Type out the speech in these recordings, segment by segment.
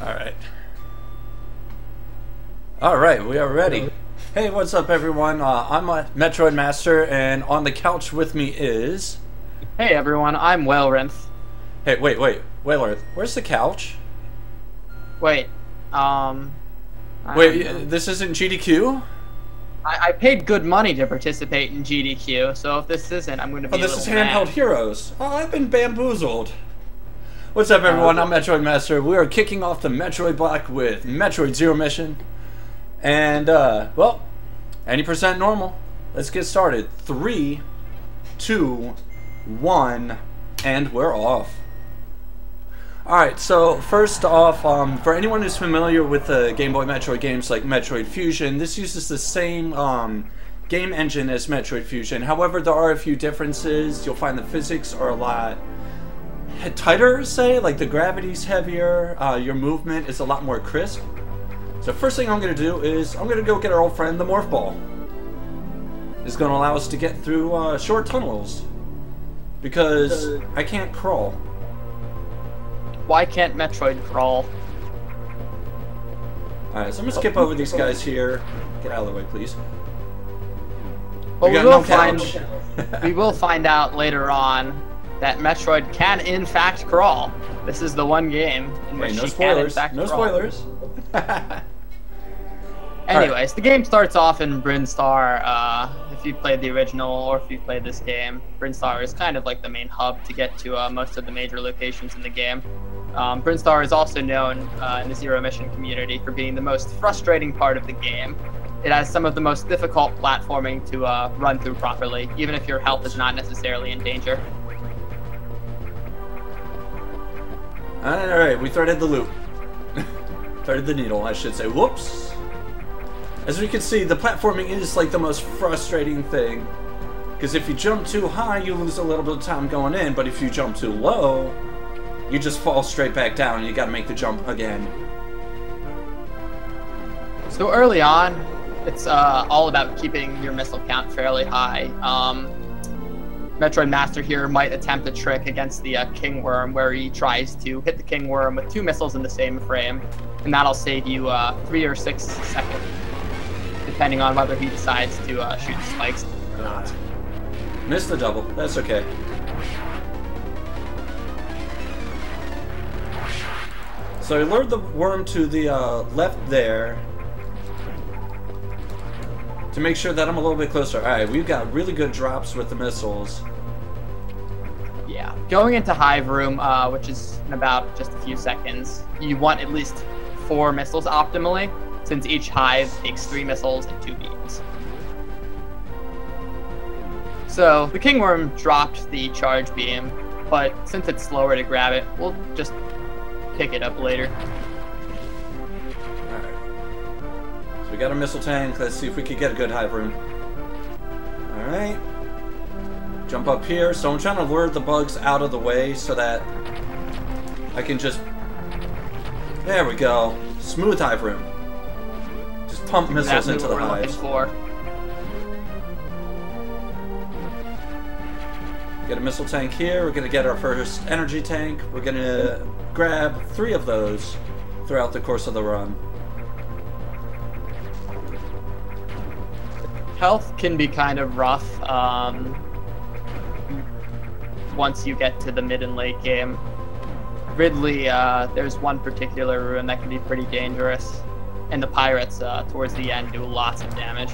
Alright. Alright, we are ready. Hey, what's up everyone? I'm MetroidMaster, and on the couch with me is... Hey everyone, I'm Whalerenth. Hey, wait, Whaler, where's the couch? Wait, Wait, this isn't GDQ? I paid good money to participate in GDQ, so if this isn't, I'm going to be Oh, this is Handheld Heroes. Oh, I've been bamboozled. What's up everyone, I'm MetroidMaster. We are kicking off the Metroid block with Metroid Zero Mission. And, well, any percent normal. Let's get started. 3, 2, 1, and we're off. Alright, so first off, for anyone who's familiar with the Game Boy Metroid games like Metroid Fusion, this uses the same game engine as Metroid Fusion. However, there are a few differences. You'll find the physics are a lot tighter, say, like the gravity's heavier, your movement is a lot more crisp. So first thing I'm going to do is I'm going to go get our old friend the Morph Ball. It's going to allow us to get through short tunnels because I can't crawl. Why can't Metroid crawl? Alright, so I'm going to skip over these guys here. Get out of the way, please. Well, we will find out later on that Metroid can in fact crawl. This is the one game in which she can in fact crawl. No spoilers. Anyways, the game starts off in Brinstar. If you played the original or if you played this game, Brinstar is kind of like the main hub to get to most of the major locations in the game. Brinstar is also known in the Zero Mission community for being the most frustrating part of the game. It has some of the most difficult platforming to run through properly, even if your health is not necessarily in danger. Alright, we threaded the loop. Threaded the needle, I should say. Whoops! As we can see, the platforming is like the most frustrating thing. Because if you jump too high, you lose a little bit of time going in, but if you jump too low, you just fall straight back down and you gotta make the jump again. So early on, it's all about keeping your missile count fairly high. MetroidMaster here might attempt a trick against the King Worm where he tries to hit the King Worm with 2 missiles in the same frame, and that'll save you 3 or 6 seconds, depending on whether he decides to shoot spikes or not. Missed the double, that's okay. So I lured the worm to the left there to make sure that I'm a little bit closer. Alright, we've got really good drops with the missiles. Yeah, going into Hive Room, which is in about just a few seconds, you want at least 4 missiles optimally, since each hive takes 3 missiles and 2 beams. So the King Worm dropped the charge beam, but since it's slower to grab it, we'll just pick it up later. So we got a missile tank. Let's see if we could get a good hive room. Alright. Jump up here. So I'm trying to lure the bugs out of the way so that I can just... There we go. Smooth hive room. Just pump missiles into the hives. Get a missile tank here. We're going to get our first energy tank. We're going to grab 3 of those throughout the course of the run. Health can be kind of rough once you get to the mid and late game. Ridley, there's one particular rune that can be pretty dangerous, and the pirates towards the end do lots of damage.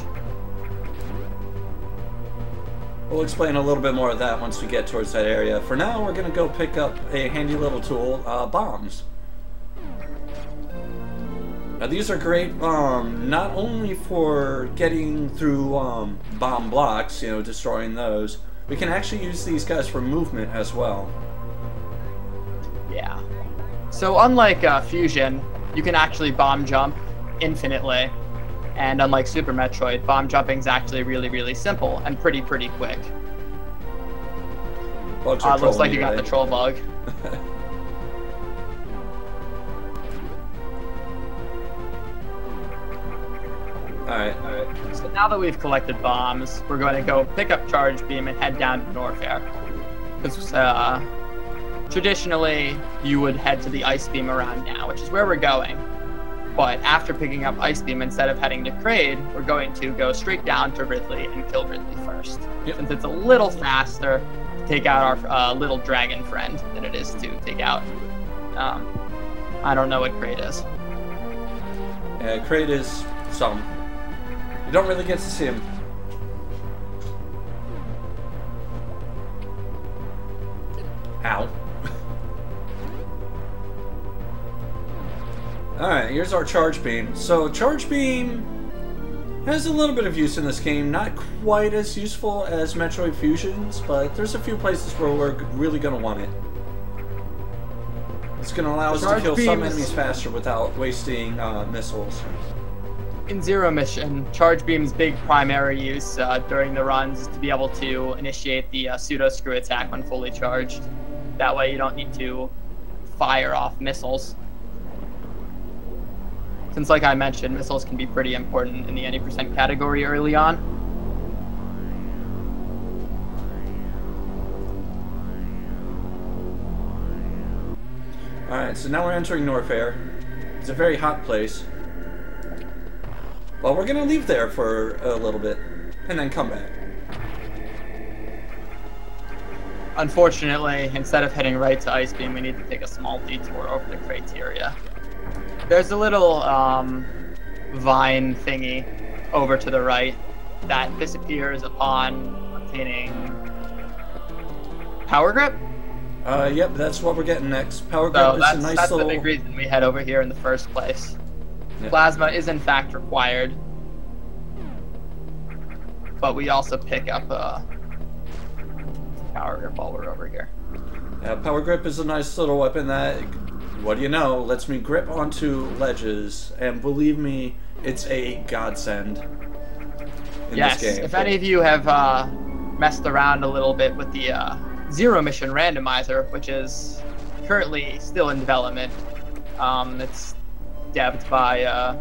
We'll explain a little bit more of that once we get towards that area. For now, we're going to go pick up a handy little tool, bombs. Now these are great not only for getting through bomb blocks, you know, destroying those. We can actually use these guys for movement as well. Yeah. So unlike Fusion, you can actually bomb jump infinitely. And unlike Super Metroid, bomb jumping is actually really, really simple and pretty quick. Bugs are looks like you got the troll bug. Alright. So now that we've collected bombs, we're going to go pick up Charge Beam and head down to Norfair. Because traditionally, you would head to the Ice Beam around now, which is where we're going. But after picking up Ice Beam, instead of heading to Kraid, we're going to go straight down to Ridley and kill Ridley first. Yep. Since it's a little faster to take out our little dragon friend than it is to take out. I don't know what Kraid is. Yeah, Kraid is some. You don't really get to see him. Ow. Alright, here's our Charge Beam. So, Charge Beam has a little bit of use in this game. Not quite as useful as Metroid Fusions, but there's a few places where we're really going to want it. It's going to allow us to kill some enemies faster without wasting missiles. In Zero Mission, Charge Beam's big primary use during the runs is to be able to initiate the pseudo screw attack when fully charged. That way you don't need to fire off missiles. Since, like I mentioned, missiles can be pretty important in the any % category early on. Alright, so now we're entering Norfair. It's a very hot place. Well, we're gonna leave there for a little bit, and then come back. Unfortunately, instead of heading right to Ice Beam, we need to take a small detour over the criteria. There's a little vine thingy over to the right that disappears upon obtaining Power Grip. Yep, that's what we're getting next. Power Grip is a nice that's little... the big reason we head over here in the first place. Yep. Plasma is in fact required, but we also pick up Power Grip while we're over here. Yeah, Power Grip is a nice little weapon that, what do you know, lets me grip onto ledges, and believe me, it's a godsend in this game. If any of you have messed around a little bit with the Zero Mission randomizer, which is currently still in development, it's developed by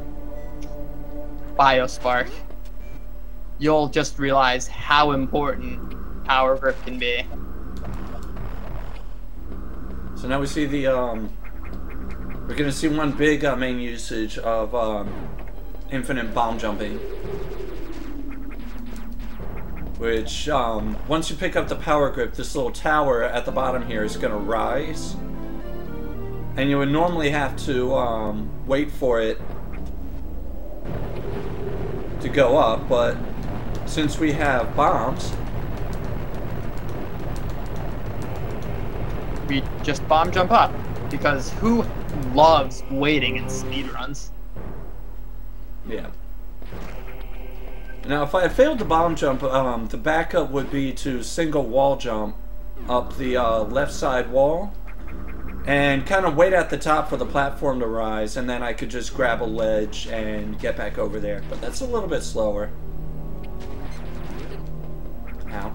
Biospark, you'll just realize how important Power Grip can be. So now we see the, we're gonna see one big main usage of infinite bomb jumping. Which, once you pick up the Power Grip, this little tower at the bottom here is gonna rise. And you would normally have to wait for it to go up, but since we have bombs, we just bomb jump up, because who loves waiting in speedruns? yeah. Now, if I had failed the bomb jump, the backup would be to single wall jump up the left side wall and kind of wait at the top for the platform to rise, and then I could just grab a ledge and get back over there. But that's a little bit slower. Ow.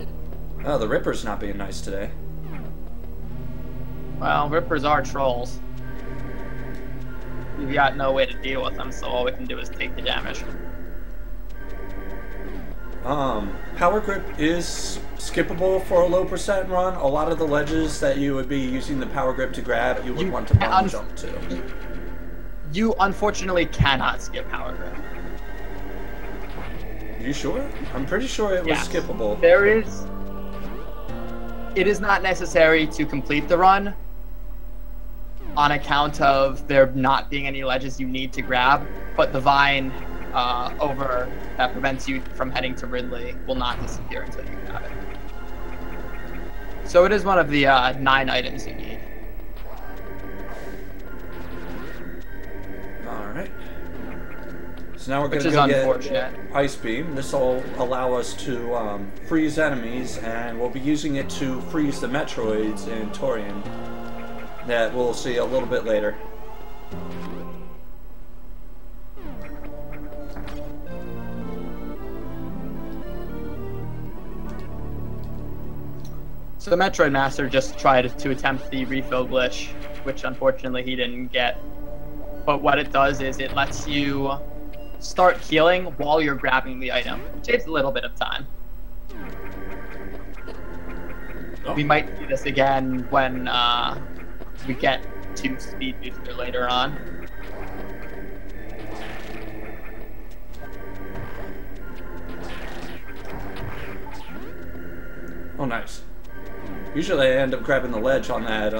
Oh, the Ripper's not being nice today. Well, Rippers are trolls. We've got no way to deal with them, so all we can do is take the damage. Power Grip is skippable for a low % run. A lot of the ledges that you would be using the Power Grip to grab, you would want to bomb jump to. You unfortunately cannot skip Power Grip. You sure? I'm pretty sure it was skippable. It is not necessary to complete the run on account of there not being any ledges you need to grab, but the vine over that prevents you from heading to Ridley will not disappear until you grab it. So it is one of the 9 items you need. Alright. So now we're going to go get Ice Beam. This will allow us to freeze enemies, and we'll be using it to freeze the Metroids in Torian that we'll see a little bit later. So the MetroidMaster just tried to attempt the refill glitch, which unfortunately he didn't get. But what it does is it lets you start healing while you're grabbing the item. It saves a little bit of time. We might do this again when we get to Speed Booster later on. Oh, nice. Usually I end up grabbing the ledge on that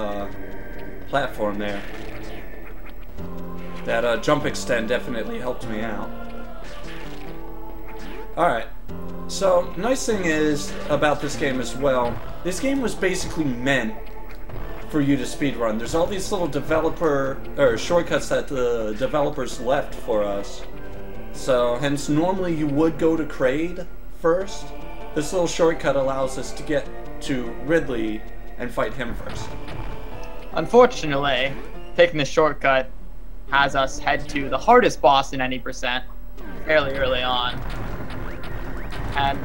platform there. That jump extend definitely helped me out. Alright. So, nice thing is about this game as well, this game was basically meant for you to speedrun. There's all these little shortcuts that the developers left for us. So, hence normally you would go to Kraid first. This little shortcut allows us to get to Ridley and fight him first. Unfortunately, taking the shortcut has us head to the hardest boss in any percent fairly early on. And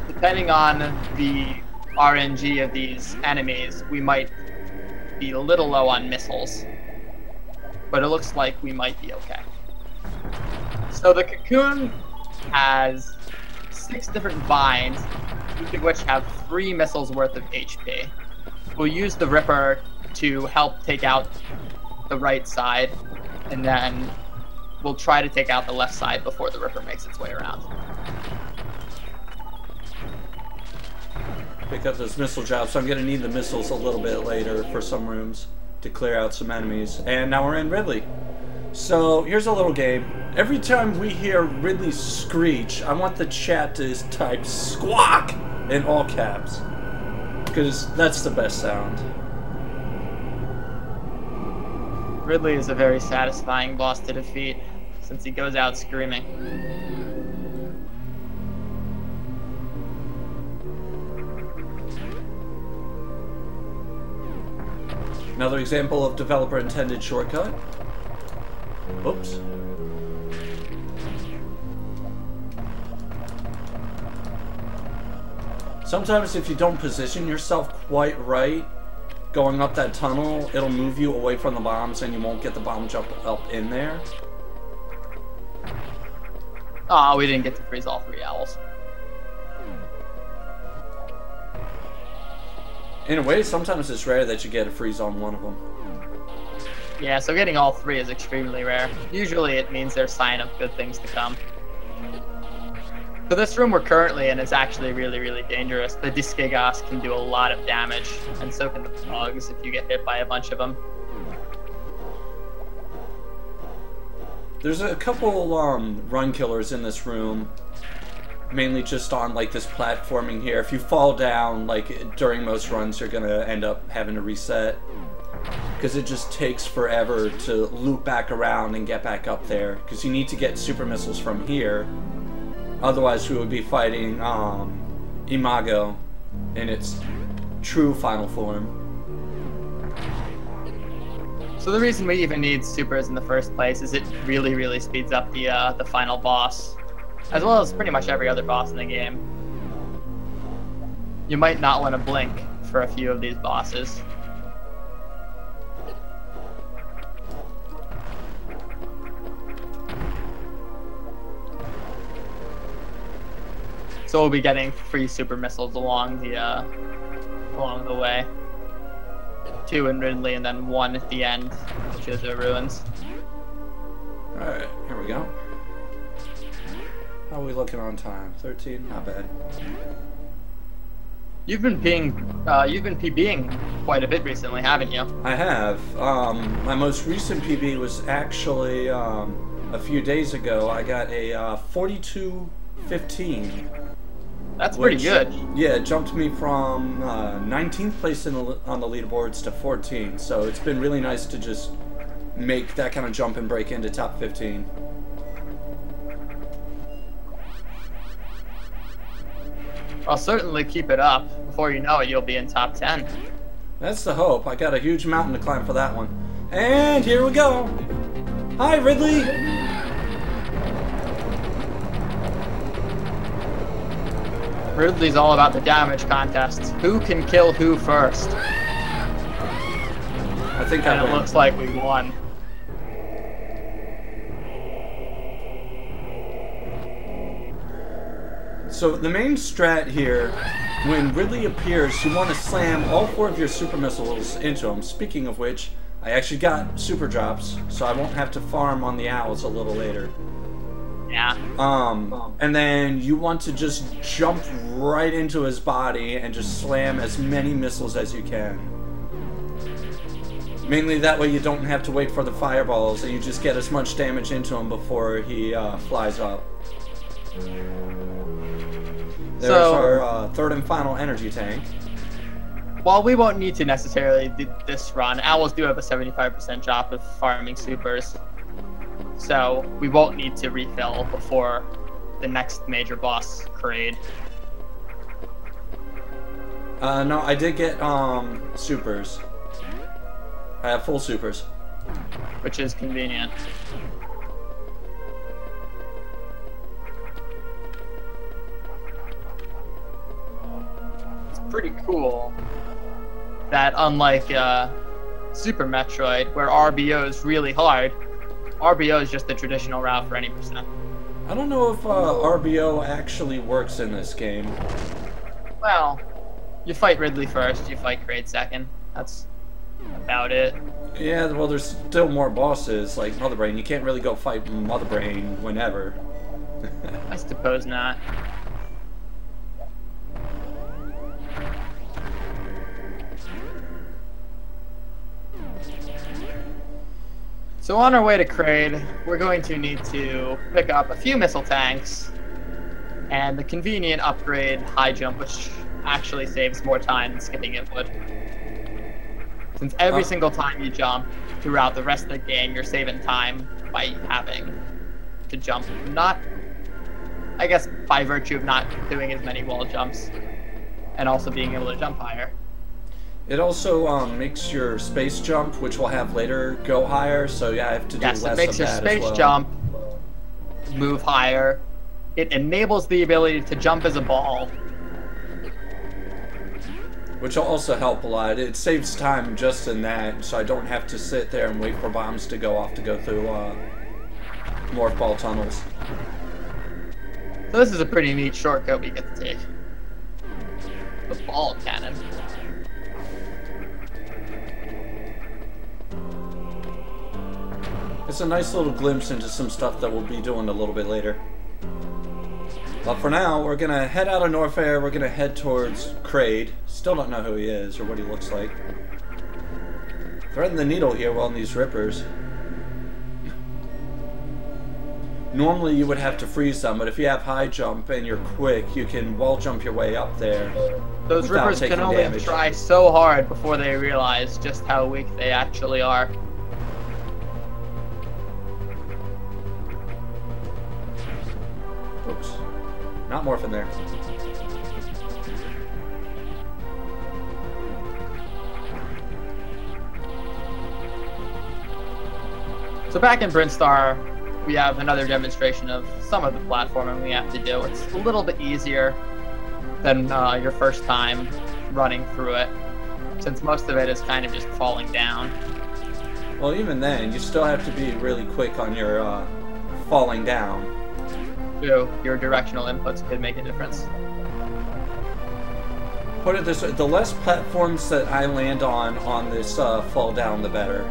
depending on the RNG of these enemies, we might be a little low on missiles. But it looks like we might be okay. So the cocoon has 6 different vines, each of which have 3 missiles worth of HP. We'll use the Ripper to help take out the right side, and then we'll try to take out the left side before the Ripper makes its way around. Pick up those missile drops. So I'm going to need the missiles a little bit later for some rooms to clear out some enemies. And now we're in Ridley. So here's a little game. Every time we hear Ridley screech, I want the chat to type squawk in all caps, because that's the best sound. Ridley is a very satisfying boss to defeat, since he goes out screaming. Another example of developer-intended shortcut. Oops. Sometimes if you don't position yourself quite right, going up that tunnel, it'll move you away from the bombs and you won't get the bomb jump up in there. Aw, we didn't get to freeze all 3 owls. In a way, sometimes it's rare that you get a freeze on one of them. Yeah, so getting all 3 is extremely rare. Usually it means there's sign of good things to come. So this room we're currently in is actually really, really dangerous. The Diskegas can do a lot of damage, and so can the bugs if you get hit by a bunch of them. There's a couple run killers in this room, mainly just on like this platforming here. If you fall down, like during most runs, you're gonna end up having to reset, because it just takes forever to loop back around and get back up there, because you need to get super missiles from here. Otherwise we would be fighting Imago in its true final form. So the reason we even need supers in the first place is it really, really speeds up the final boss, as well as pretty much every other boss in the game. You might not want to blink for a few of these bosses. So we'll be getting free super missiles along the way. 2 in Ridley and then 1 at the end, which is the ruins. Alright, here we go. How are we looking on time? 13? Not bad. You've been PBing quite a bit recently, haven't you? I have. My most recent PB was actually a few days ago. I got a 42:15. That's pretty good. Yeah, it jumped me from 19th place on the leaderboards to 14. So it's been really nice to just make that kind of jump and break into top 15. I'll certainly keep it up. Before you know it, you'll be in top 10. That's the hope. I got a huge mountain to climb for that one. And here we go. Hi, Ridley. Ridley's all about the damage contests. Who can kill who first? I think and it looks like we won. So the main strat here when Ridley appears, you want to slam all 4 of your super missiles into him. Speaking of which, I actually got super drops, so I won't have to farm on the owls a little later. Yeah. And then you want to just jump right into his body and just slam as many missiles as you can. Mainly that way you don't have to wait for the fireballs, and you just get as much damage into him before he flies up. There's our third and final energy tank. While we won't need to necessarily do this run, owls do have a 75% drop of farming supers. So we won't need to refill before the next major boss raid. No, I did get supers. I have full supers. Which is convenient. It's pretty cool that unlike Super Metroid, where RBO is really hard, RBO is just the traditional route for any percent. I don't know if RBO actually works in this game. Well, you fight Ridley first, you fight Kraid second. That's about it. Yeah, well, there's still more bosses, like Mother Brain. You can't really go fight Mother Brain whenever. I suppose not. So on our way to Kraid, we're going to need to pick up a few missile tanks and the convenient upgrade high jump, which actually saves more time than skipping it would. Since every single time you jump throughout the rest of the game, you're saving time by having to jump. Not, I guess, by virtue of not doing as many wall jumps and also being able to jump higher. It also makes your space jump, which we'll have later, go higher, so yeah, I have to do less of that as well. Yes, it makes your space jump move higher. It enables the ability to jump as a ball. Which will also help a lot. It saves time just in that, so I don't have to sit there and wait for bombs to go off to go through morph ball tunnels. So this is a pretty neat shortcut we get to take. The ball cannon. It's a nice little glimpse into some stuff that we'll be doing a little bit later. But for now, we're gonna head out of Norfair, we're gonna head towards Kraid. Still don't know who he is or what he looks like. Threading the needle here on these rippers. Normally you would have to freeze them, but if you have high jump and you're quick, you can wall jump your way up there. Those rippers can only try so hard before they realize just how weak they actually are. Oops. Not morphing there. So back in Brinstar, we have another demonstration of some of the platforming we have to do. It's a little bit easier than your first time running through it, since most of it is kind of just falling down. Well, even then, you still have to be really quick on your falling down. True, your directional inputs could make a difference. Put it this way, the less platforms that I land on this fall down, the better.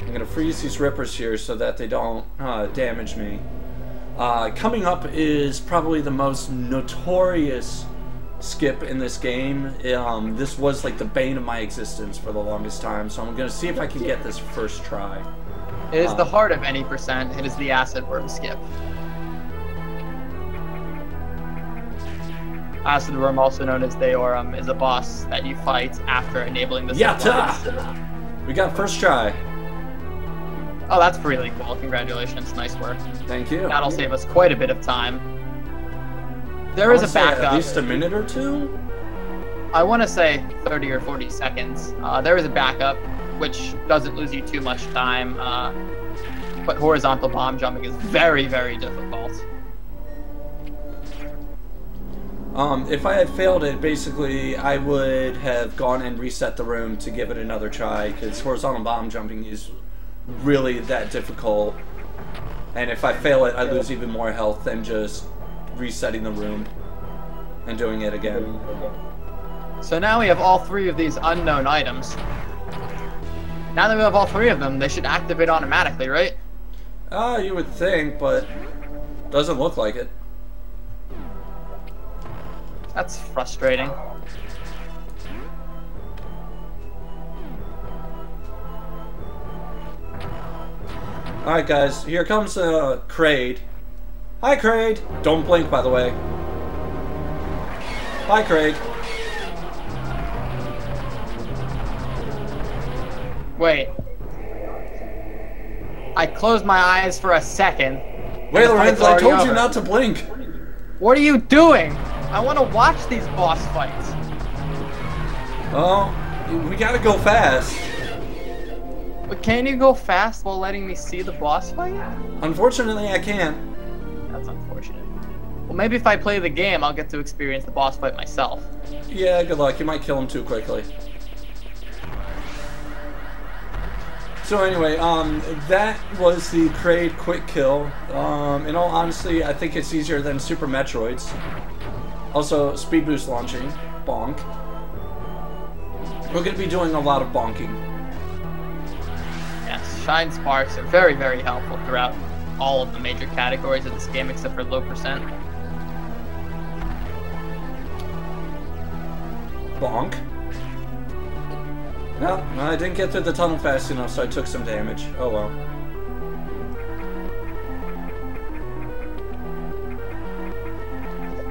I'm gonna freeze these rippers here so that they don't damage me. Coming up is probably the most notorious skip in this game. This was like the bane of my existence for the longest time, so I'm gonna see if I can get this first try. It is the heart of any percent. It is the acid worm skip. Acid worm, also known as Deorum, is a boss that you fight after enabling the Yatta! We got first try. Oh, that's really cool. Congratulations. Nice work. Thank you. That'll save us quite a bit of time. There is a backup. At least a minute or two? I want to say 30 or 40 seconds. There is a backup, which doesn't lose you too much time, but horizontal bomb jumping is very, very difficult. If I had failed it, basically, I would have gone and reset the room to give it another try, because horizontal bomb jumping is really that difficult. And if I fail it, I lose even more health than just resetting the room and doing it again. So now we have all 3 of these unknown items. Now that we have all 3 of them, they should activate automatically, right? You would think, but doesn't look like it. That's frustrating. Alright guys, here comes Kraid. Hi Kraid! Don't blink, by the way. Hi Kraid. Wait. I closed my eyes for a second. Wait, Lorenzo, I told you not to blink. What are you doing? I want to watch these boss fights. Oh, we gotta go fast. But can you go fast while letting me see the boss fight? Unfortunately, I can't. That's unfortunate. Well, maybe if I play the game, I'll get to experience the boss fight myself. Yeah, good luck. You might kill him too quickly. So anyway, that was the Kraid quick kill. In all honesty, I think it's easier than Super Metroid's. Also, speed boost launching. Bonk. We're going to be doing a lot of bonking. Yes, Shine Sparks are very, very helpful throughout all of the major categories of this game except for low percent. Bonk. No, I didn't get through the tunnel fast enough, so I took some damage. Oh well.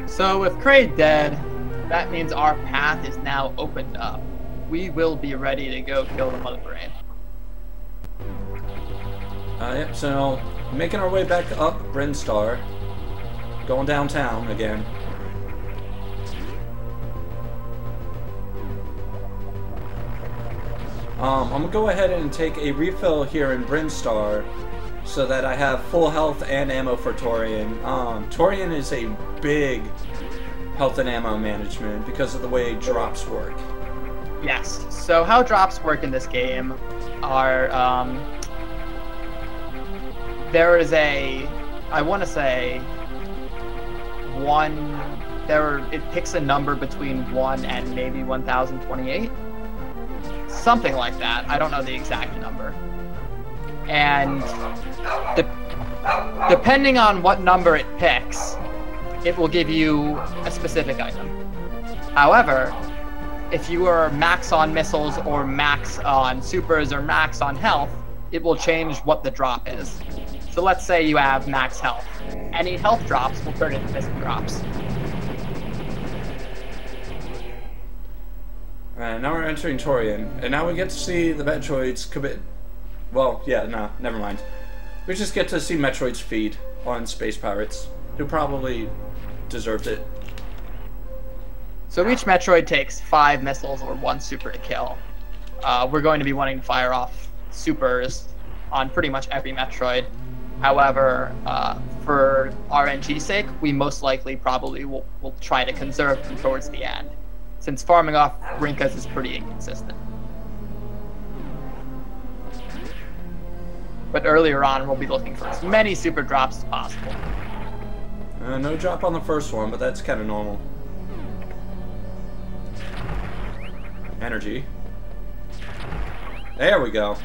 So with Kraid dead, that means our path is now opened up. We will be ready to go kill the Mother Brain. Yep, so making our way back up Brinstar. Going downtown again. I'm gonna go ahead and take a refill here in Brinstar so that I have full health and ammo for Torian. Torian is a big health and ammo management because of the way drops work. Yes, so how drops work in this game are, there is a, I want to say, it picks a number between 1 and maybe 1028. Something like that. I don't know the exact number. And depending on what number it picks, it will give you a specific item. However, if you are max on missiles or max on supers or max on health, it will change what the drop is. So let's say you have max health. Any health drops will turn into missile drops. Alright, now we're entering Torian, and now we get to see the Metroids commit. Well, yeah, no, never mind. We just get to see Metroids feed on Space Pirates, who probably deserved it. So each Metroid takes 5 missiles or 1 super to kill. We're going to be wanting to fire off supers on pretty much every Metroid. However, for RNG's sake, we most likely probably will try to conserve them towards the end, since farming off Rinkas is pretty inconsistent. But earlier on, we'll be looking for as many super drops as possible. No drop on the first one, but that's kind of normal. Energy. There we go.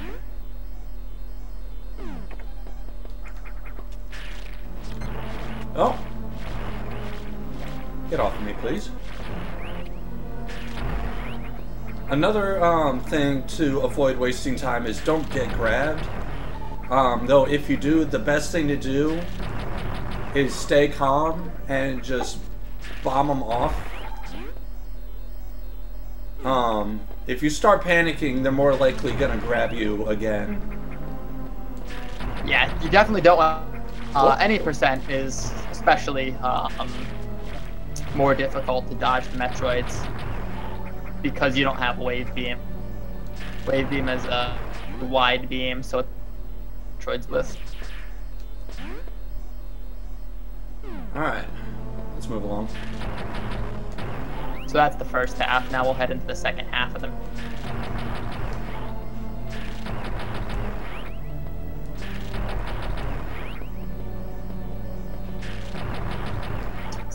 Oh. Get off of me, please. Another thing to avoid wasting time is don't get grabbed. Though if you do, the best thing to do is stay calm and just bomb them off. If you start panicking, they're more likely gonna grab you again. Yeah, you definitely don't want... any percent is especially more difficult to dodge the Metroids because you don't have Wave Beam. Wave Beam is a wide beam, so Metroids with. Alright, let's move along. So that's the first half. Now we'll head into the second half of them.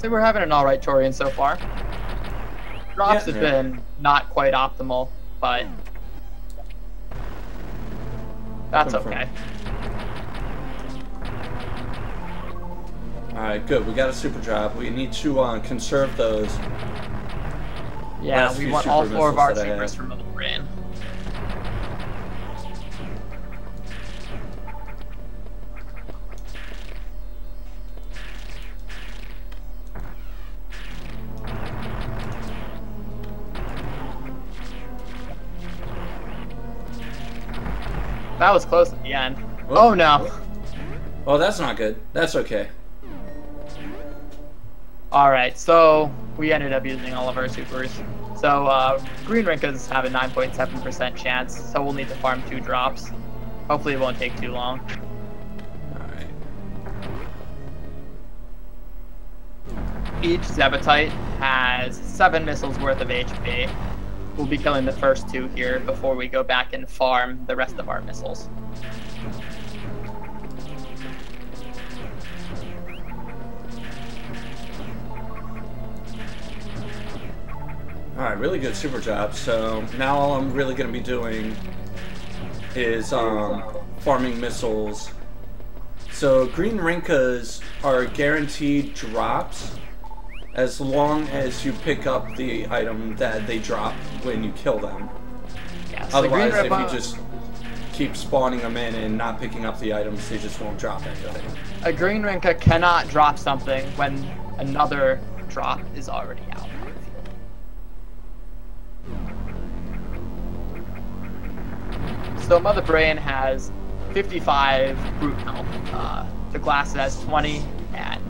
honestly, we're having an alright Torian so far. Drops have been not quite optimal, but that's okay. Alright, good. We got a super drop. We need to conserve those. Yeah, we want all 4 of our supers from the brain. That was close at the end. Oh no. Oh, that's not good. That's okay. Alright, so we ended up using all of our supers. So Green Rinkas have a 9.7% chance, so we'll need to farm 2 drops. Hopefully it won't take too long. Alright. Each Zebetite has 7 missiles worth of HP. We'll be killing the first 2 here before we go back and farm the rest of our missiles. Alright, really good super job. So now all I'm really going to be doing is farming missiles. So green Rinkas are guaranteed drops as long as you pick up the item that they drop when you kill them. Yeah, so otherwise, if you just keep spawning them in and not picking up the items, they just won't drop anything. A green Rinka cannot drop something when another drop is already out. So Mother Brain has 55 brute health. The glass has 20, and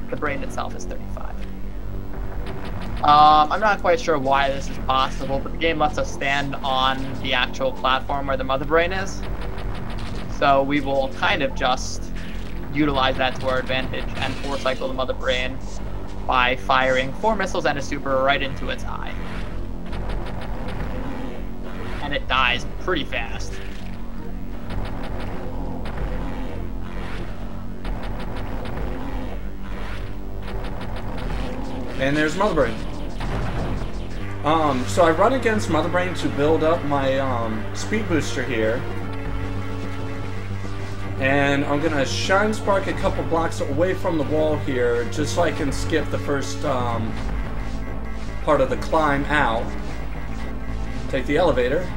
the brain itself is 35. I'm not quite sure why this is possible, but the game lets us stand on the actual platform where the Mother Brain is. So we will kind of just utilize that to our advantage and force cycle the Mother Brain by firing 4 missiles and a super right into its eye. And it dies pretty fast. And there's Mother Brain. So I run against Mother Brain to build up my speed booster here. And I'm gonna Shine Spark a couple blocks away from the wall here, just so I can skip the first part of the climb out. Take the elevator.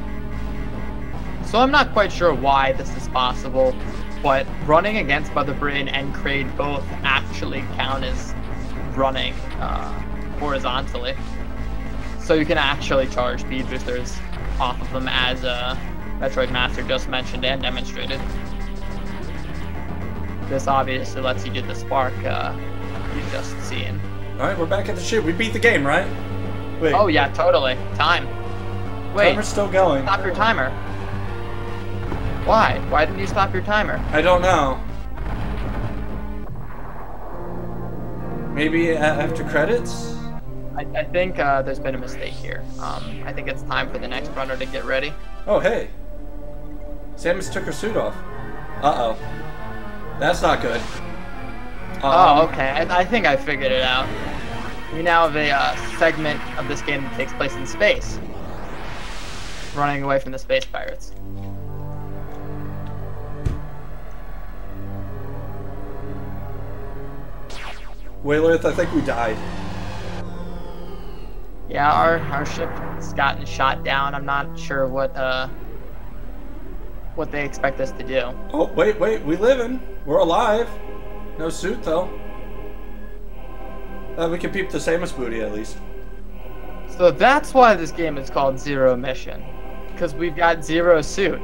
So I'm not quite sure why this is possible, but running against Mother Brain and Kraid both actually count as running horizontally. So you can actually charge speed boosters off of them, as MetroidMaster just mentioned and demonstrated. This obviously lets you do the spark you've just seen. Alright, we're back at the ship. We beat the game, right? Wait. Oh yeah, totally. Time. Wait. Timer's still going. Stop your timer. Why? Why didn't you stop your timer? I don't know. Maybe after credits? I think there's been a mistake here. I think it's time for the next runner to get ready. Oh, hey. Samus took her suit off. Uh-oh. That's not good. Oh, okay. I think I figured it out. We now have a segment of this game that takes place in space. Running away from the space pirates. Waylith, I think we died. Yeah, our ship has gotten shot down. I'm not sure what they expect us to do. Oh, wait, we living. We're alive. No suit, though. We can peep the Samus booty, at least. So that's why this game is called Zero Mission. Because we've got zero suit.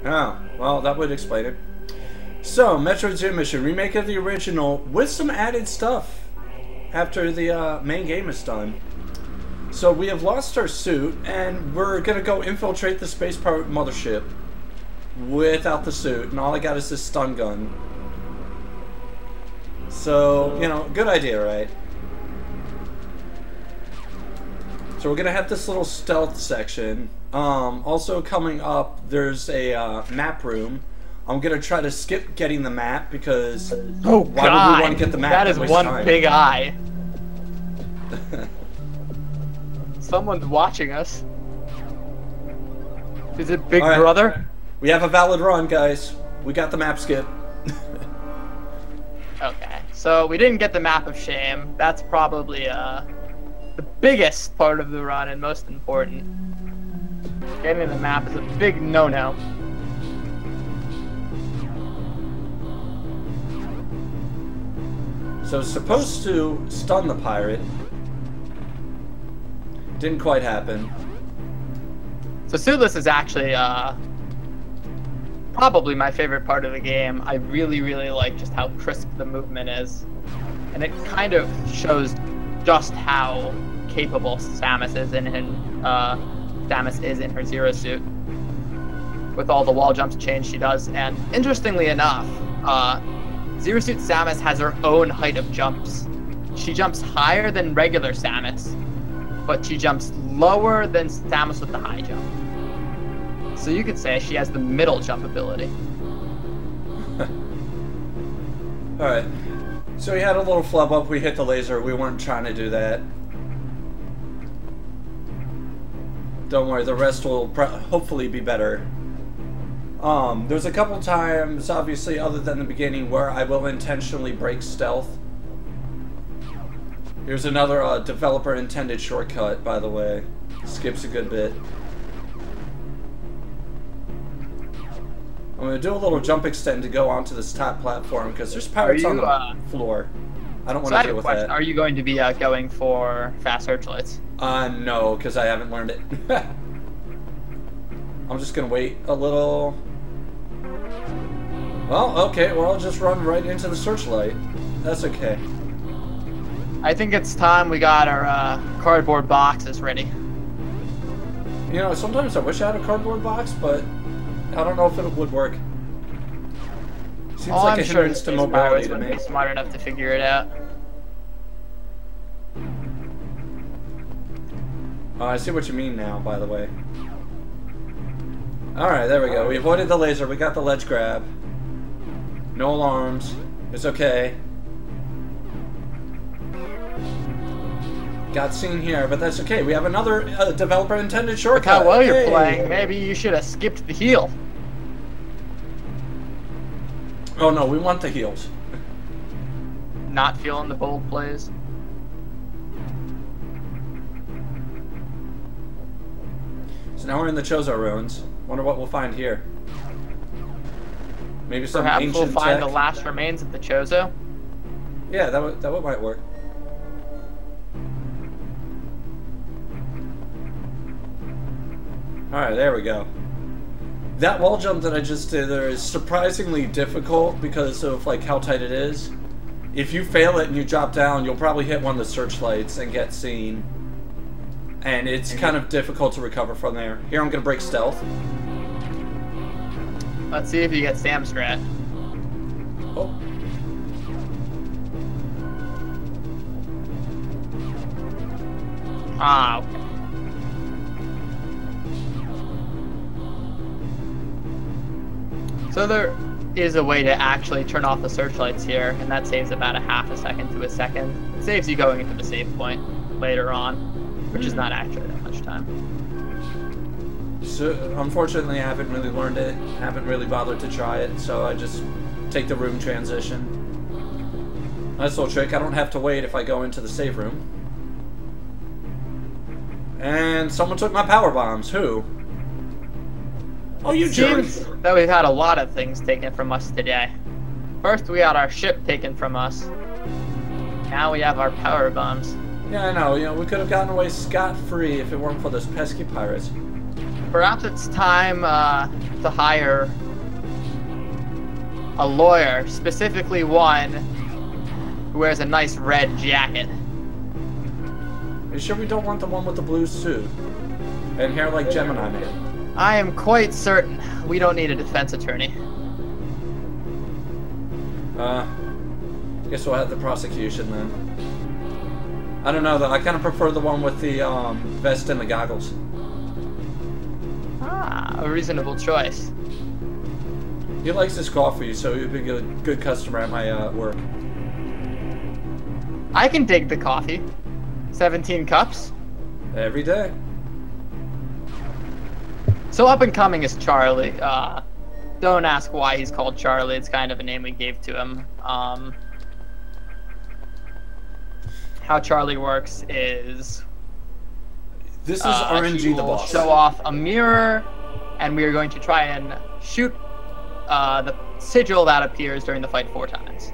Oh, well, that would explain it. So, Metroid Zero Mission, remake of the original with some added stuff after the main game is done. So we have lost our suit, and we're gonna go infiltrate the space pirate mothership without the suit, and all I got is this stun gun. So, you know, good idea, right? So we're gonna have this little stealth section. Also coming up, there's a map room. I'm gonna try to skip getting the map because why would we want to get the map? That is one big eye. Someone's watching us. Is it Big All right. Brother? We have a valid run, guys. We got the map skip. Okay, so we didn't get the map of shame. That's probably the biggest part of the run and most important. Getting the map is a big no-no. So supposed to stun the pirate. Didn't quite happen. So Suitless is actually probably my favorite part of the game. I really, really like just how crisp the movement is. And it kind of shows just how capable Samus is in her Zero Suit. With all the wall jumps change she does. And interestingly enough, Zero Suit Samus has her own height of jumps. She jumps higher than regular Samus, but she jumps lower than Samus with the high jump. So you could say she has the middle jump ability. Alright. So we had a little flub up, we hit the laser, we weren't trying to do that. Don't worry, the rest will hopefully be better. There's a couple times, obviously, other than the beginning, where I will intentionally break stealth. Here's another developer-intended shortcut, by the way. Skips a good bit. I'm going to do a little jump extend to go onto this top platform, because there's pirates on the floor. I don't want to deal with that. Are you going to be going for fast searchlights? No, because I haven't learned it. I'm just going to wait a little. Well, okay, well, I'll just run right into the searchlight. That's okay. I think it's time we got our cardboard boxes ready. You know, sometimes I wish I had a cardboard box, but I don't know if it would work. Seems like a hindrance to mobility to me. Be smart enough to figure it out. Oh, I see what you mean now, by the way. Alright, there we go. We avoided the laser. We got the ledge grab. No alarms. It's okay. Got seen here, but that's okay. We have another developer-intended shortcut. Look how well you're playing. Maybe you should have skipped the heal. Oh no, we want the heals. Not feeling the bold plays. So now we're in the Chozo ruins. Wonder what we'll find here. Maybe some Perhaps ancient we'll find tech. the last remains of the Chozo. Yeah, that might work. Alright, there we go. That wall jump that I just did there is surprisingly difficult because of like how tight it is. If you fail it and you drop down, you'll probably hit one of the searchlights and get seen. And it's kind of difficult to recover from there. Here, I'm going to break stealth. Let's see if you get Sam Strat. Oh. Ah, okay. So there is a way to actually turn off the searchlights here, and that saves about a half a second to a second. It saves you going into the save point later on, which is not actually that much time. So, unfortunately, I haven't really learned it. Haven't really bothered to try it, so I just take the room transition. Nice little trick. I don't have to wait if I go into the save room. And someone took my power bombs. Who? Oh, you jerk! Seems that we've had a lot of things taken from us today. First, we had our ship taken from us. Now we have our power bombs. Yeah, I know. You know, we could have gotten away scot-free if it weren't for those pesky pirates. Perhaps it's time to hire a lawyer, specifically one who wears a nice red jacket. Are you sure we don't want the one with the blue suit and hair like Gemini Man? I am quite certain we don't need a defense attorney. Guess we'll have the prosecution then. I don't know though. I kind of prefer the one with the vest and the goggles. Ah, a reasonable choice. He likes his coffee, so he'd be a good customer at my work. I can dig the coffee. 17 cups? Every day. So up and coming is Charlie. Don't ask why he's called Charlie. It's kind of a name we gave to him. How Charlie works is... This is RNG the boss. Show off a mirror, and we are going to try and shoot the sigil that appears during the fight 4 times.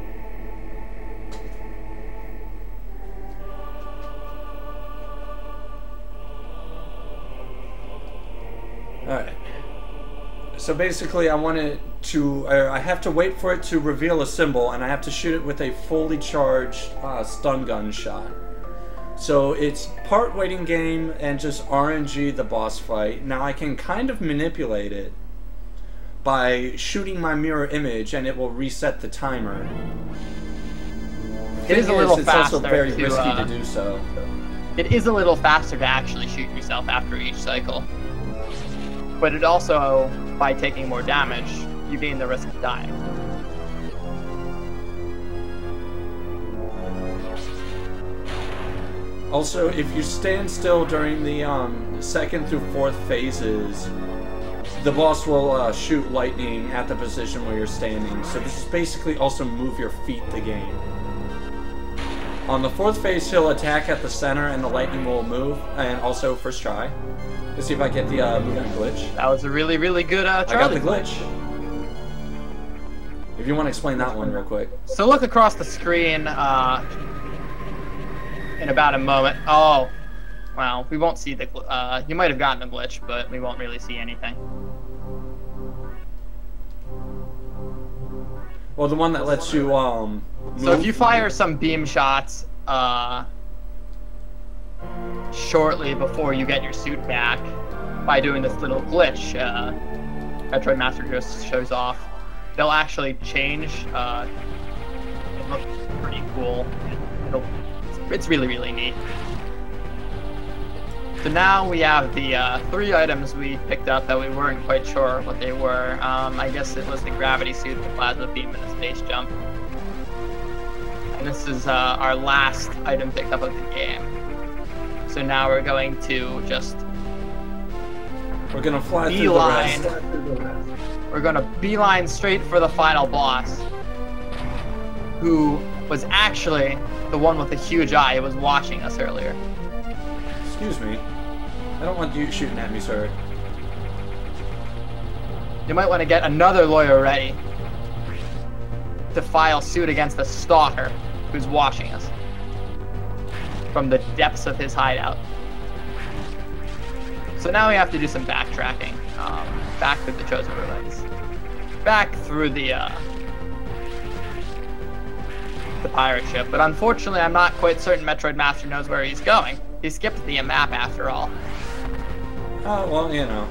Alright. So basically I have to wait for it to reveal a symbol, and I have to shoot it with a fully charged stun gun shot. So it's part waiting game and just RNG the boss fight. Now I can kind of manipulate it by shooting my mirror image, and it will reset the timer. It is a little faster. It's also very risky to do so. It is a little faster to actually shoot yourself after each cycle. But it also, by taking more damage, you gain the risk of dying. Also, if you stand still during the 2nd through 4th phases, the boss will shoot lightning at the position where you're standing. So this is basically also move your feet the game. On the 4th phase, he'll attack at the center and the lightning will move, and also first try. Let's see if I get the movement glitch. That was a really, really good Charlie. I got the glitch. If you want to explain that one real quick. So look across the screen in about a moment. Oh, well, we won't see the you might have gotten the glitch, but we won't really see anything. Well, the one that lets you move. So if you fire some beam shots shortly before you get your suit back by doing this little glitch MetroidMaster just shows off, they'll actually change. It looks pretty cool. It's really, really neat. So now we have the 3 items we picked up that we weren't quite sure what they were. I guess it was the gravity suit, the plasma beam, and the space jump. And this is our last item picked up of the game. So now we're going to just... We're going to fly through the rest. We're going to beeline straight for the final boss, who was actually the one with the huge eye who was watching us earlier. Excuse me. I don't want you shooting at me, sir. You might want to get another lawyer ready to file suit against the stalker who's watching us from the depths of his hideout. So now we have to do some backtracking. Back through the Chosen Ruins. Back through the pirate ship. But unfortunately, I'm not quite certain MetroidMaster knows where he's going. He skipped the map after all. Oh, well, you know.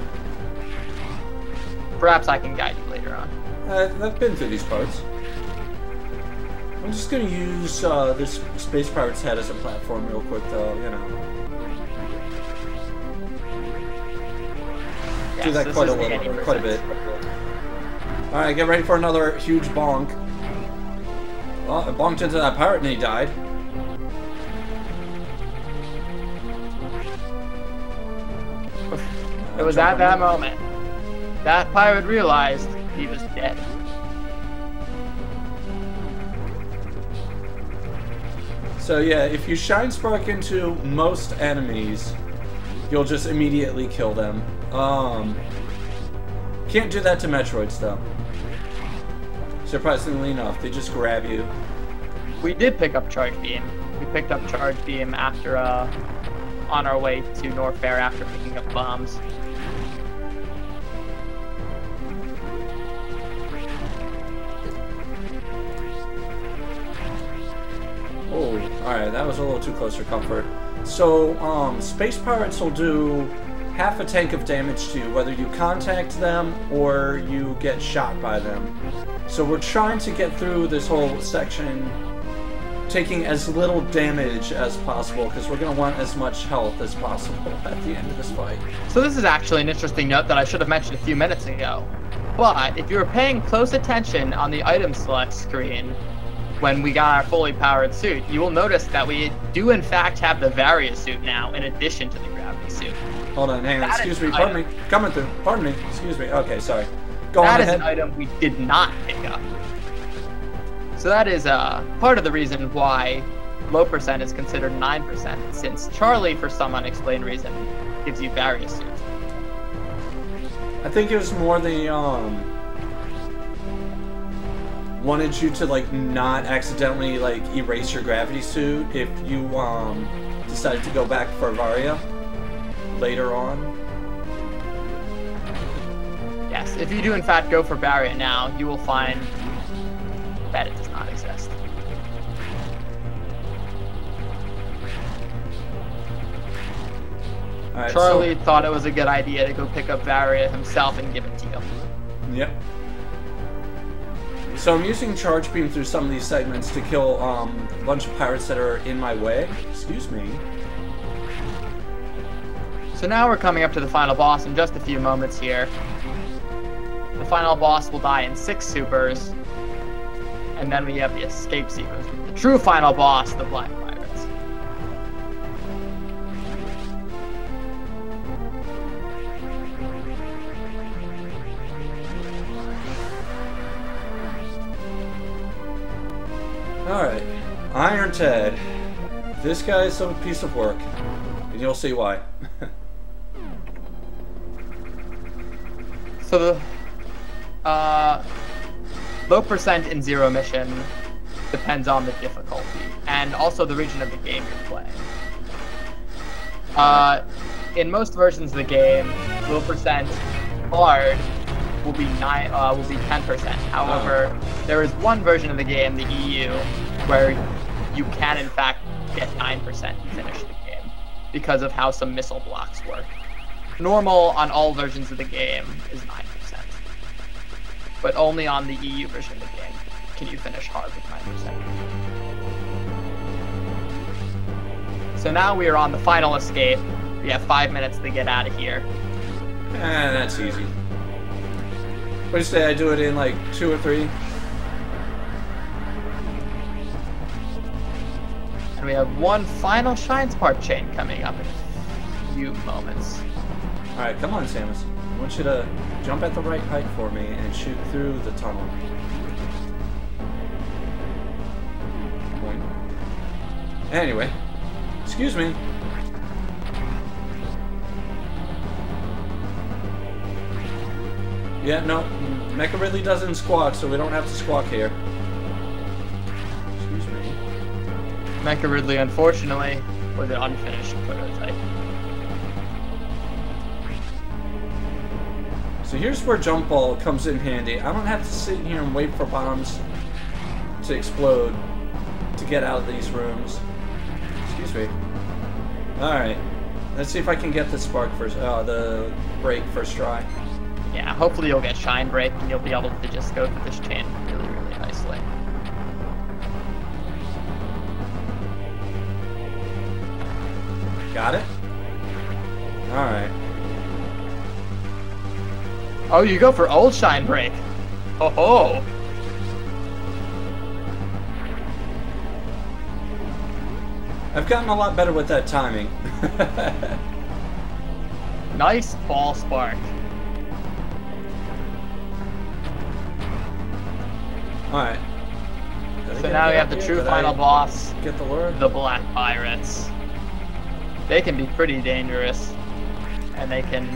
Perhaps I can guide you later on. I've been through these parts. I'm just gonna use this Space Pirate's head as a platform real quick, though, you know. Yes, do that quite a bit. Alright, get ready for another huge bonk. Well, I bonked into that pirate and he died. It was at that moment that pirate realized he was dead. So yeah, if you Shine Spark into most enemies, you'll just immediately kill them. Can't do that to Metroids though. Surprisingly enough, they just grab you. We did pick up Charge Beam. We picked up Charge Beam after, on our way to Norfair after picking up bombs. Oh, alright, that was a little too close for comfort. So, Space Pirates will do half a tank of damage to you, whether you contact them or you get shot by them. So we're trying to get through this whole section taking as little damage as possible, because we're going to want as much health as possible at the end of this fight. So this is actually an interesting note that I should have mentioned a few minutes ago. But if you were paying close attention on the item select screen, when we got our fully powered suit, you will notice that we do in fact have the Varia suit now in addition to the gravity suit. Hold on, hang on. Excuse me. Pardon me. Coming through. Pardon me. Excuse me. Okay, sorry. Go on ahead. That is an item we did not pick up. So that is part of the reason why low percent is considered 9%, since Charlie, for some unexplained reason, gives you Varia suit. I think it was more the wanted you to like not accidentally like erase your gravity suit if you decided to go back for Varia later on. Yes, if you do in fact go for Varia now, you will find that it does not exist. Right, Charlie thought it was a good idea to go pick up Varia himself and give it to you. Yep. So I'm using Charge Beam through some of these segments to kill a bunch of pirates that are in my way. Excuse me. So now we're coming up to the final boss in just a few moments here. The final boss will die in 6 supers. And then we have the escape sequence with the true final boss, the Black Pirates. Alright. Iron Ted. This guy is a piece of work. And you'll see why. So the low percent in Zero Mission depends on the difficulty and also the region of the game you're playing. In most versions of the game, low percent hard will be 10%. However, there is one version of the game, the EU, where you can in fact get 9% and finish the game because of how some missile blocks work. Normal on all versions of the game is 9%. But only on the EU version of the game can you finish hard with 9%. So now we are on the final escape. We have 5 minutes to get out of here. That's easy. What do you say I do it in like 2 or 3? And we have one final Shine Spark chain coming up in a few moments. Alright, come on, Samus. I want you to jump at the right height for me and shoot through the tunnel. Anyway, excuse me. Yeah, no, Mecha Ridley doesn't squawk, so we don't have to squawk here. Excuse me. Mecha Ridley, unfortunately, was an unfinished prototype. So here's where Jump Ball comes in handy. I don't have to sit here and wait for bombs to explode to get out of these rooms. Excuse me. Alright. Let's see if I can get the spark first, the break first try. Yeah, hopefully you'll get Shine Break and you'll be able to just go through this chain really, really nicely. Got it? Alright. Oh, you go for old Shine Break. Ho ho! I've gotten a lot better with that timing. Nice ball spark. Alright. So now we have the true final boss, Get the lure? the Black Pirates. They can be pretty dangerous, and they can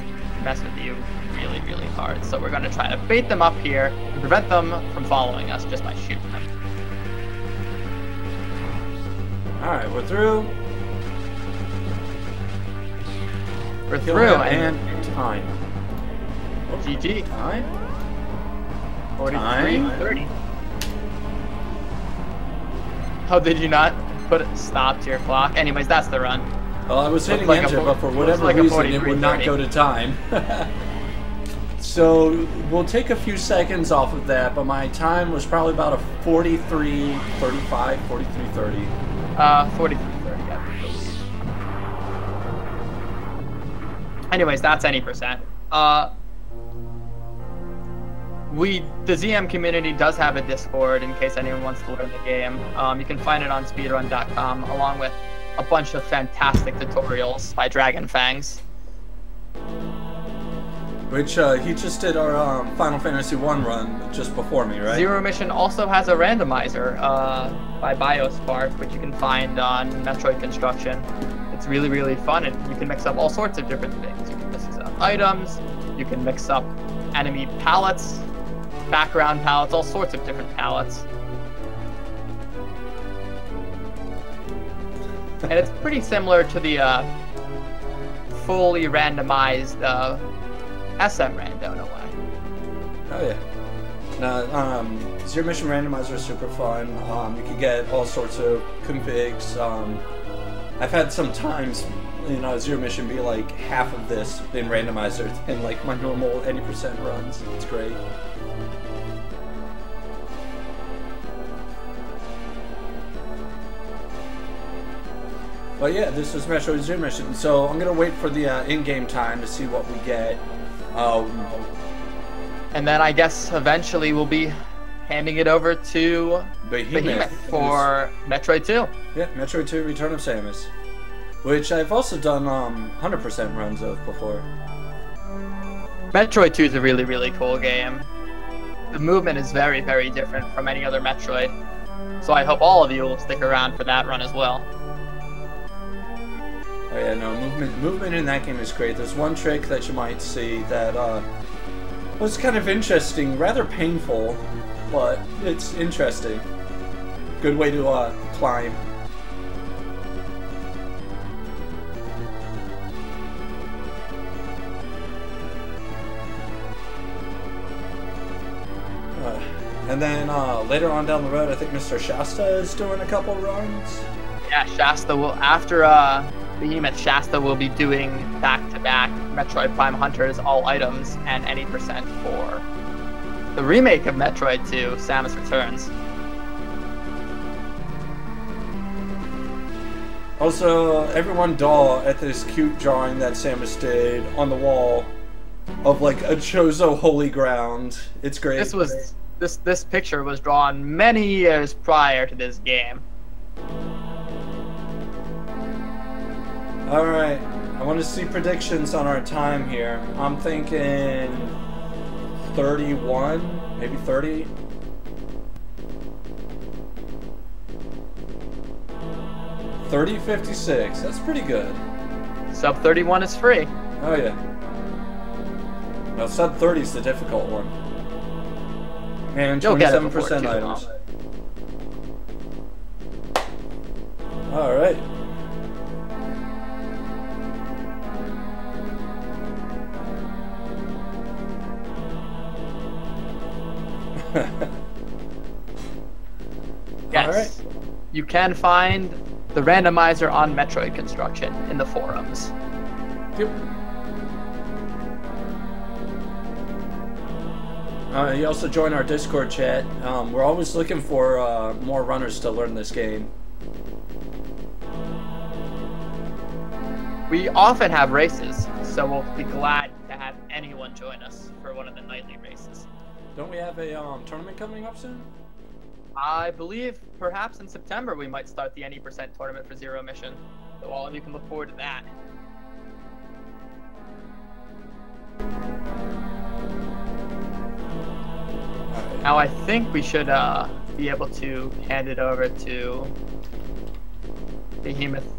mess with you really, really hard. So we're going to try to bait them up here and prevent them from following us just by shooting them. Alright, we're through. We're through, and time. GG. Time? 43:30. Oh, did you not put a stop to your clock? Anyways, that's the run. Well, I was hitting Like enter, but for whatever like reason, it would not go to time. So we'll take a few seconds off of that, but my time was probably about a 43:35, 43:30. 43:30, I believe. Anyways, that's any percent. The ZM community does have a Discord in case anyone wants to learn the game. You can find it on speedrun.com along with a bunch of fantastic tutorials by Dragon Fangs. Which he just did our Final Fantasy 1 run just before me, right? Zero Mission also has a randomizer by Biospark, which you can find on Metroid Construction. It's really, really fun, and you can mix up all sorts of different things. You can mix up items, you can mix up enemy palettes, background palettes, all sorts of different palettes. And it's pretty similar to the fully randomized SM Rando in a way. Oh yeah. Now, Zero Mission Randomizer is super fun. You can get all sorts of configs. I've had some times, you know, Zero Mission be like half of this in Randomizer in like my normal 80% runs. It's great. But yeah, this is Metroid Zero Mission. So I'm gonna wait for the in-game time to see what we get. And then I guess eventually we'll be handing it over to Behemoth for Metroid 2. Yeah, Metroid 2 Return of Samus. Which I've also done 100% runs of before. Metroid 2 is a really, really cool game. The movement is very, very different from any other Metroid. So I hope all of you will stick around for that run as well. Oh yeah, no, movement in that game is great. There's one trick that you might see that was kind of interesting, rather painful, but it's interesting. Good way to climb. And then later on down the road, I think Mr. Shasta is doing a couple runs. Yeah, Shasta will, after Behemoth, Shasta will be doing back-to-back Metroid Prime Hunters, all items, and any percent for the remake of Metroid 2, Samus Returns. Also, everyone daw at this cute drawing that Samus did on the wall of like a Chozo holy ground. It's great. This picture was drawn many years prior to this game. Alright, I want to see predictions on our time here. I'm thinking 31, maybe 30. $30.56, that's pretty good. Sub 31 is free. Oh yeah. No, sub 30 is the difficult one. And 27% items. Alright. Yes. All right. You can find the randomizer on Metroid Construction in the forums. Yep. You also join our Discord chat. We're always looking for more runners to learn this game. We often have races, so we'll be glad to have anyone join us for one of the nightly races. Don't we have a tournament coming up soon? I believe perhaps in September we might start the any percent tournament for Zero Mission, so all of you can look forward to that. Now I think we should be able to hand it over to Behemoth